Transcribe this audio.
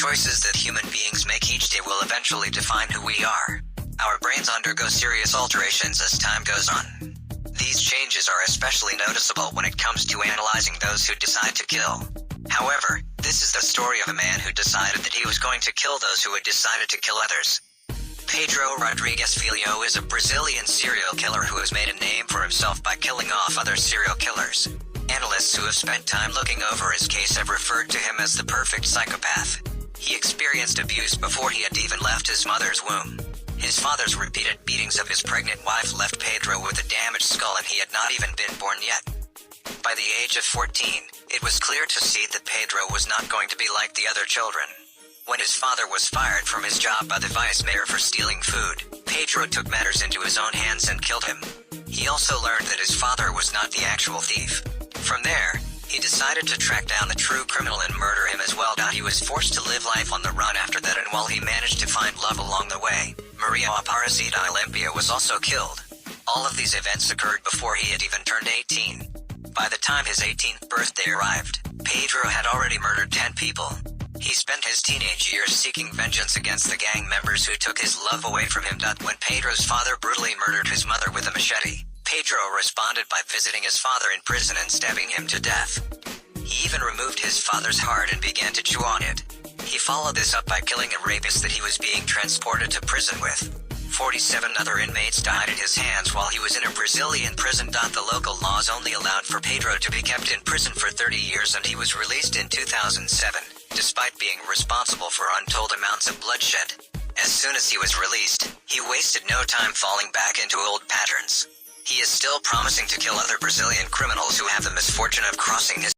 choices that human beings make each day will eventually define who we are. Our brains undergo serious alterations as time goes on. These changes are especially noticeable when it comes to analyzing those who decide to kill. However, this is the story of a man who decided that he was going to kill those who had decided to kill others. Pedro Rodrigues Filho is a Brazilian serial killer who has made a name for himself by killing off other serial killers. Analysts who have spent time looking over his case have referred to him as the perfect psychopath. He experienced abuse before he had even left his mother's womb. His father's repeated beatings of his pregnant wife left Pedro with a damaged skull, and he had not even been born yet. By the age of 14, it was clear to see that Pedro was not going to be like the other children. When his father was fired from his job by the vice mayor for stealing food, Pedro took matters into his own hands and killed him. He also learned that his father was not the actual thief. From there, he decided to track down the true criminal and murder him as well. He was forced to live life on the run after that, and while he managed to find love along the way, Maria Aparecida Olympia was also killed. All of these events occurred before he had even turned 18. By the time his 18th birthday arrived, Pedro had already murdered 10 people. He spent his teenage years seeking vengeance against the gang members who took his love away from him. When Pedro's father brutally murdered his mother with a machete, Pedro responded by visiting his father in prison and stabbing him to death. He even removed his father's heart and began to chew on it. He followed this up by killing a rapist that he was being transported to prison with. 47 other inmates died at his hands while he was in a Brazilian prison. The local laws only allowed for Pedro to be kept in prison for 30 years, and he was released in 2007, despite being responsible for untold amounts of bloodshed. As soon as he was released, he wasted no time falling back into old patterns. He is still promising to kill other Brazilian criminals who have the misfortune of crossing his